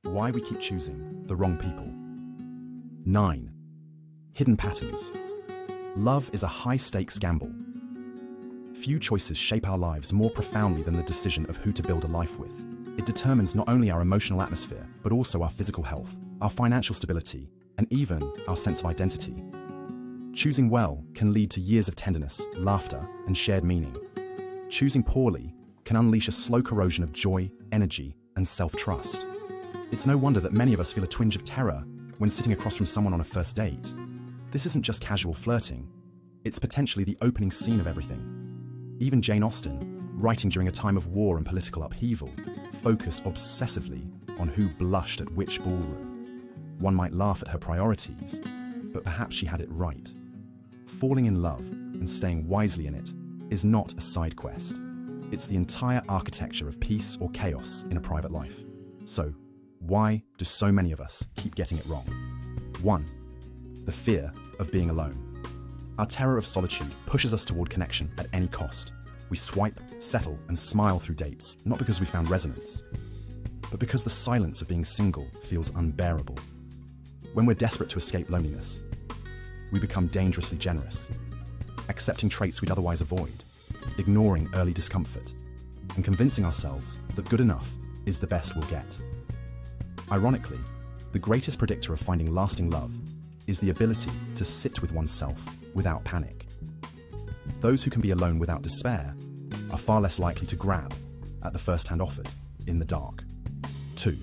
Why we keep choosing the wrong people. 9. Hidden patterns. Love is a high-stakes gamble. Few choices shape our lives more profoundly than the decision of who to build a life with. It determines not only our emotional atmosphere, but also our physical health, our financial stability, and even our sense of identity. Choosing well can lead to years of tenderness, laughter, and shared meaning. Choosing poorly can unleash a slow corrosion of joy, energy, and self-trust. It's no wonder that many of us feel a twinge of terror when sitting across from someone on a first date. This isn't just casual flirting, it's potentially the opening scene of everything. Even Jane Austen, writing during a time of war and political upheaval, focused obsessively on who blushed at which ballroom. One might laugh at her priorities, but perhaps she had it right. Falling in love and staying wisely in it is not a side quest. It's the entire architecture of peace or chaos in a private life. So, why do so many of us keep getting it wrong? 1. The fear of being alone. Our terror of solitude pushes us toward connection at any cost. We swipe, settle, and smile through dates, not because we found resonance, but because the silence of being single feels unbearable. When we're desperate to escape loneliness, we become dangerously generous, accepting traits we'd otherwise avoid, ignoring early discomfort, and convincing ourselves that good enough is the best we'll get. Ironically, the greatest predictor of finding lasting love is the ability to sit with oneself without panic. Those who can be alone without despair are far less likely to grab at the first hand offered in the dark. 2.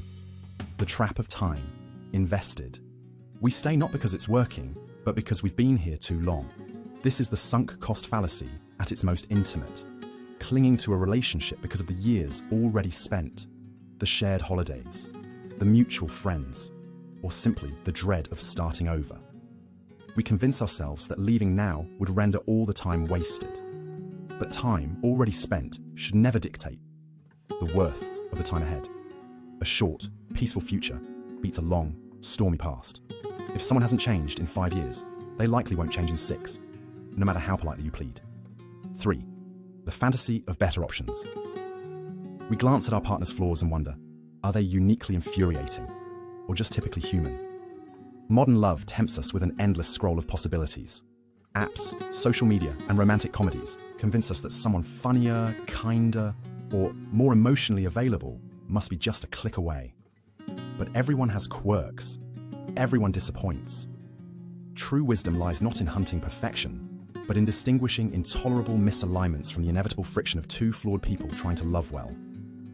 The trap of time invested. We stay not because it's working, but because we've been here too long. This is the sunk cost fallacy at its most intimate, clinging to a relationship because of the years already spent, the shared holidays, the mutual friends, or simply the dread of starting over. We convince ourselves that leaving now would render all the time wasted. But time already spent should never dictate the worth of the time ahead. A short, peaceful future beats a long, stormy past. If someone hasn't changed in 5 years, they likely won't change in 6, no matter how politely you plead. 3. The fantasy of better options. We glance at our partner's flaws and wonder, are they uniquely infuriating, or just typically human? Modern love tempts us with an endless scroll of possibilities. Apps, social media, and romantic comedies convince us that someone funnier, kinder, or more emotionally available must be just a click away. But everyone has quirks. Everyone disappoints. True wisdom lies not in hunting perfection, but in distinguishing intolerable misalignments from the inevitable friction of two flawed people trying to love well.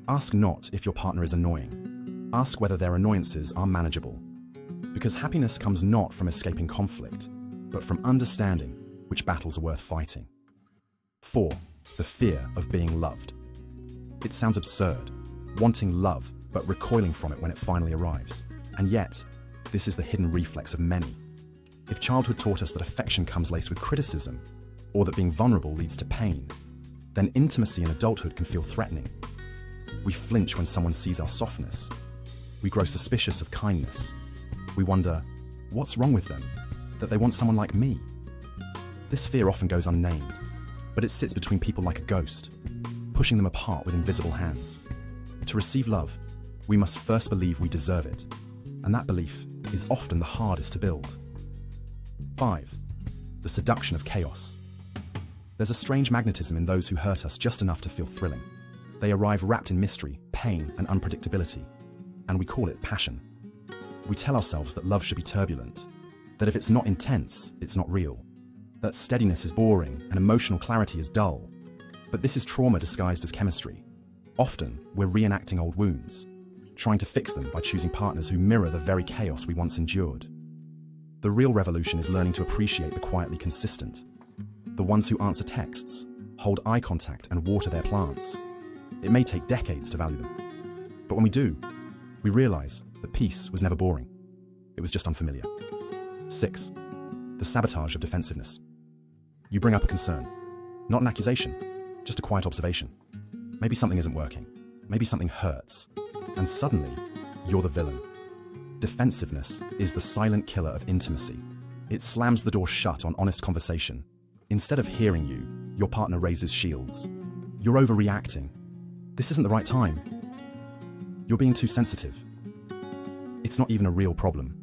Ask not if your partner is annoying. Ask whether their annoyances are manageable. Because happiness comes not from escaping conflict, but from understanding which battles are worth fighting. 4. The fear of being loved. It sounds absurd, wanting love but recoiling from it when it finally arrives. And yet, this is the hidden reflex of many. If childhood taught us that affection comes laced with criticism, or that being vulnerable leads to pain, then intimacy in adulthood can feel threatening. We flinch when someone sees our softness. We grow suspicious of kindness. We wonder, what's wrong with them, that they want someone like me? This fear often goes unnamed, but it sits between people like a ghost, pushing them apart with invisible hands. To receive love, we must first believe we deserve it, and that belief is often the hardest to build. 5. The seduction of chaos. There's a strange magnetism in those who hurt us just enough to feel thrilling. They arrive wrapped in mystery, pain, and unpredictability, and we call it passion. We tell ourselves that love should be turbulent, that if it's not intense, it's not real, that steadiness is boring and emotional clarity is dull. But this is trauma disguised as chemistry. Often, we're reenacting old wounds, trying to fix them by choosing partners who mirror the very chaos we once endured. The real revolution is learning to appreciate the quietly consistent, the ones who answer texts, hold eye contact, and water their plants. It may take decades to value them, but when we do, we realize that peace was never boring. It was just unfamiliar. 6. The sabotage of defensiveness. You bring up a concern, not an accusation, just a quiet observation. Maybe something isn't working. Maybe something hurts. And suddenly, you're the villain. Defensiveness is the silent killer of intimacy. It slams the door shut on honest conversation. Instead of hearing you, your partner raises shields. You're overreacting. This isn't the right time. You're being too sensitive. It's not even a real problem.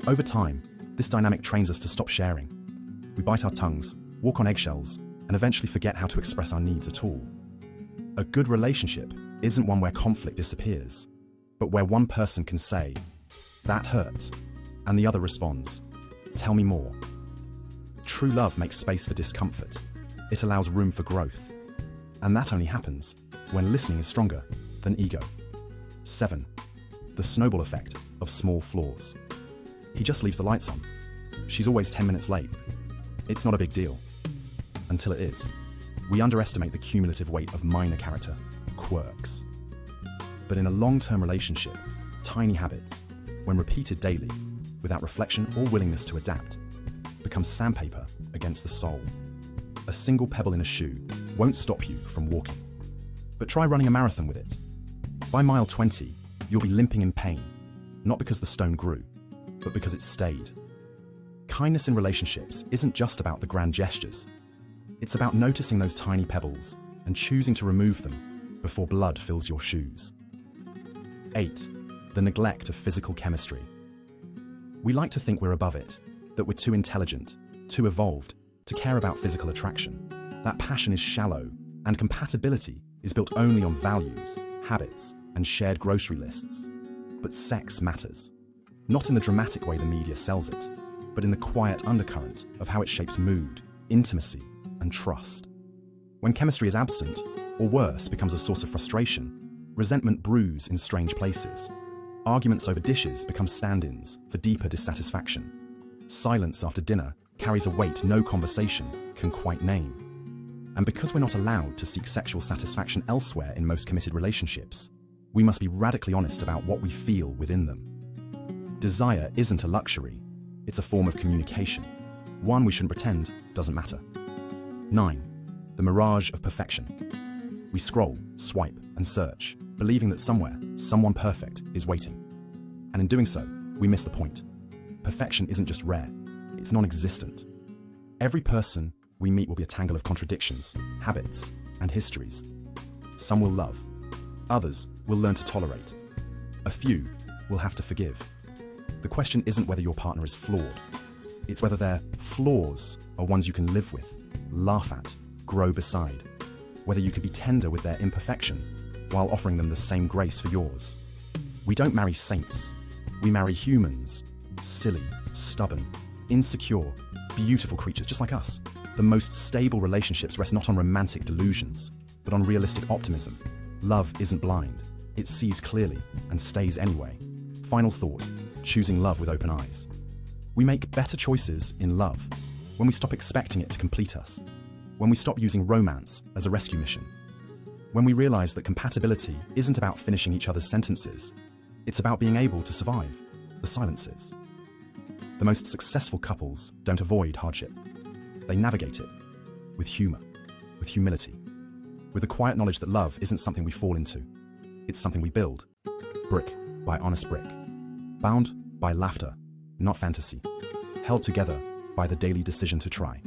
Over time, this dynamic trains us to stop sharing. We bite our tongues, walk on eggshells, and eventually forget how to express our needs at all. A good relationship isn't one where conflict disappears, but where one person can say, "That hurt," and the other responds, "Tell me more." True love makes space for discomfort. It allows room for growth. And that only happens when listening is stronger than ego. 7. The snowball effect of small flaws. He just leaves the lights on. She's always 10 minutes late. It's not a big deal. Until it is. We underestimate the cumulative weight of minor character quirks. But in a long-term relationship, tiny habits, when repeated daily, without reflection or willingness to adapt, become sandpaper against the soul. A single pebble in a shoe won't stop you from walking. But try running a marathon with it. By mile 20, you'll be limping in pain, not because the stone grew, but because it stayed. Kindness in relationships isn't just about the grand gestures. It's about noticing those tiny pebbles and choosing to remove them before blood fills your shoes. 8. The neglect of physical chemistry. We like to think we're above it, that we're too intelligent, too evolved, to care about physical attraction. That passion is shallow, and compatibility is built only on values, habits, and shared grocery lists. But sex matters. Not in the dramatic way the media sells it, but in the quiet undercurrent of how it shapes mood, intimacy, and trust. When chemistry is absent, or worse, becomes a source of frustration, resentment brews in strange places. Arguments over dishes become stand-ins for deeper dissatisfaction. Silence after dinner carries a weight no conversation can quite name. And because we're not allowed to seek sexual satisfaction elsewhere in most committed relationships, we must be radically honest about what we feel within them. Desire isn't a luxury, it's a form of communication. One we shouldn't pretend doesn't matter. 9. The mirage of perfection. We scroll, swipe, and search, believing that somewhere, someone perfect is waiting. And in doing so, we miss the point. Perfection isn't just rare, it's non-existent. Every person we meet will be a tangle of contradictions, habits, and histories. Some will love, others will learn to tolerate. A few will have to forgive. The question isn't whether your partner is flawed, it's whether their flaws are ones you can live with, laugh at, grow beside. Whether you could be tender with their imperfection while offering them the same grace for yours. We don't marry saints, we marry humans. Silly, stubborn, insecure, beautiful creatures just like us. The most stable relationships rest not on romantic delusions, but on realistic optimism. Love isn't blind, it sees clearly and stays anyway. Final thought, choosing love with open eyes. We make better choices in love when we stop expecting it to complete us, when we stop using romance as a rescue mission, when we realize that compatibility isn't about finishing each other's sentences, it's about being able to survive the silences. The most successful couples don't avoid hardship. They navigate it with humor, with humility, with the quiet knowledge that love isn't something we fall into. It's something we build, brick by honest brick, bound by laughter, not fantasy, held together by the daily decision to try.